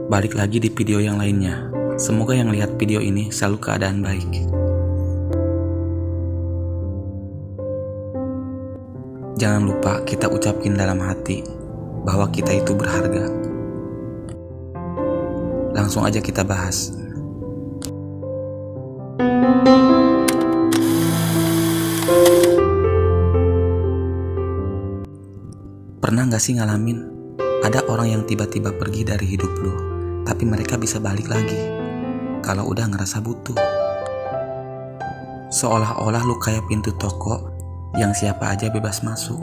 Balik lagi di video yang lainnya. Semoga yang lihat video ini selalu keadaan baik. Jangan lupa kita ucapin dalam hati bahwa kita itu berharga. Langsung aja kita bahas. Pernah gak sih ngalamin ada orang yang tiba-tiba pergi dari hidup lu, tapi mereka bisa balik lagi kalau udah ngerasa butuh? Seolah-olah lu kayak pintu toko yang siapa aja bebas masuk.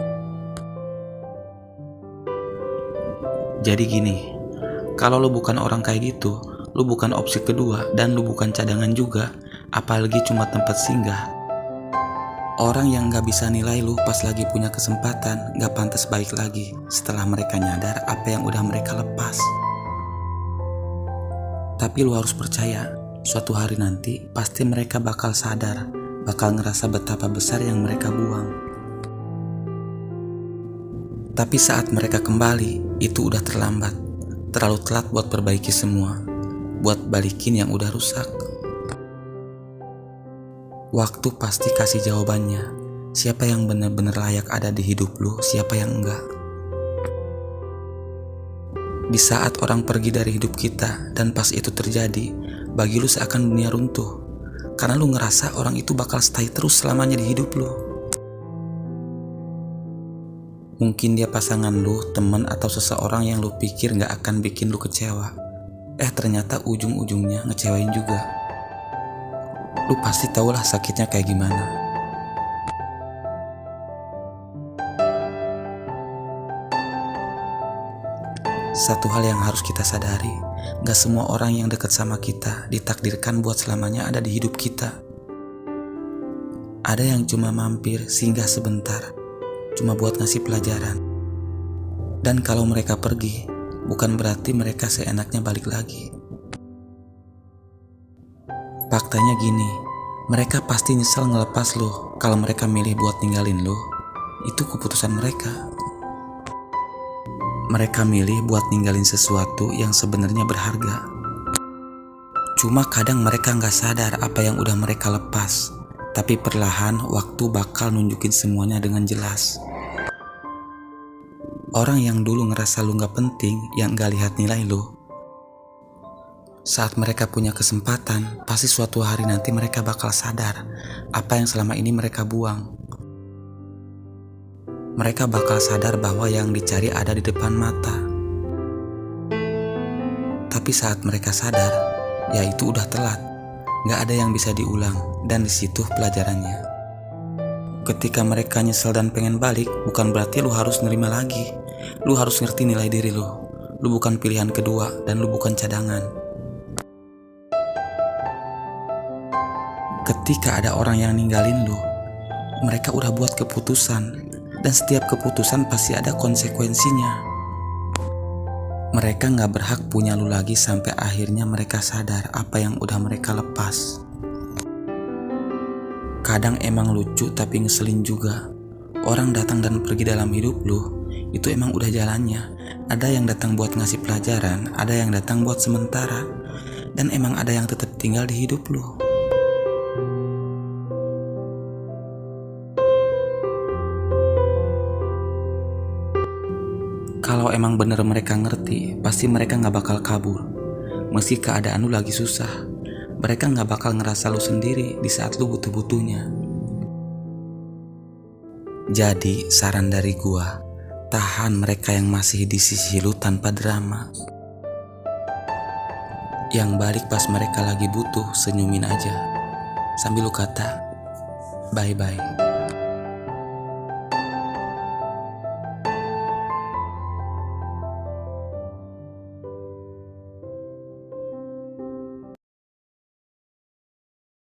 Jadi gini, kalau lu bukan orang kayak gitu, lu bukan opsi kedua dan lu bukan cadangan juga, apalagi cuma tempat singgah. Orang yang gak bisa nilai lu pas lagi punya kesempatan gak pantas baik lagi setelah mereka nyadar apa yang udah mereka lepas. Tapi lu harus percaya, suatu hari nanti pasti mereka bakal sadar, bakal ngerasa betapa besar yang mereka buang. Tapi saat mereka kembali, itu udah terlambat, terlalu telat buat perbaiki semua, buat balikin yang udah rusak. Waktu pasti kasih jawabannya, siapa yang benar-benar layak ada di hidup lu, siapa yang enggak. Di saat orang pergi dari hidup kita dan pas itu terjadi, bagi lu seakan dunia runtuh, karena lu ngerasa orang itu bakal stay terus selamanya di hidup lu. Mungkin dia pasangan lu, teman atau seseorang yang lu pikir gak akan bikin lu kecewa. Ternyata ujung-ujungnya ngecewain juga. Lu pasti tahulah sakitnya kayak gimana. Satu hal yang harus kita sadari, gak semua orang yang dekat sama kita ditakdirkan buat selamanya ada di hidup kita. Ada yang cuma mampir singgah sebentar, cuma buat ngasih pelajaran. Dan kalau mereka pergi, bukan berarti mereka seenaknya balik lagi. Faktanya gini, mereka pasti nyesel ngelepas lo. Kalau mereka milih buat ninggalin lo, itu keputusan mereka. Mereka milih buat ninggalin sesuatu yang sebenarnya berharga. Cuma kadang mereka gak sadar apa yang udah mereka lepas. Tapi perlahan waktu bakal nunjukin semuanya dengan jelas. Orang yang dulu ngerasa lu gak penting, yang gak lihat nilai lu, saat mereka punya kesempatan, pasti suatu hari nanti mereka bakal sadar apa yang selama ini mereka buang. Mereka bakal sadar bahwa yang dicari ada di depan mata. Tapi saat mereka sadar, ya itu udah telat. Gak ada yang bisa diulang, dan disitu pelajarannya. Ketika mereka nyesel dan pengen balik, bukan berarti lu harus nerima lagi. Lu harus ngerti nilai diri lu. Lu bukan pilihan kedua, dan lu bukan cadangan. Ketika ada orang yang ninggalin lu, mereka udah buat keputusan, dan setiap keputusan pasti ada konsekuensinya. Mereka gak berhak punya lu lagi sampai akhirnya mereka sadar apa yang udah mereka lepas. Kadang emang lucu tapi ngeselin juga. Orang datang dan pergi dalam hidup lu, itu emang udah jalannya. Ada yang datang buat ngasih pelajaran, ada yang datang buat sementara, dan emang ada yang tetap tinggal di hidup lu. Kalau emang bener mereka ngerti, pasti mereka gak bakal kabur. Meski keadaan lu lagi susah, mereka gak bakal ngerasa lu sendiri di saat lu butuh-butuhnya. Jadi saran dari gua, tahan mereka yang masih di sisi lu tanpa drama. Yang balik pas mereka lagi butuh, senyumin aja sambil lu kata bye-bye.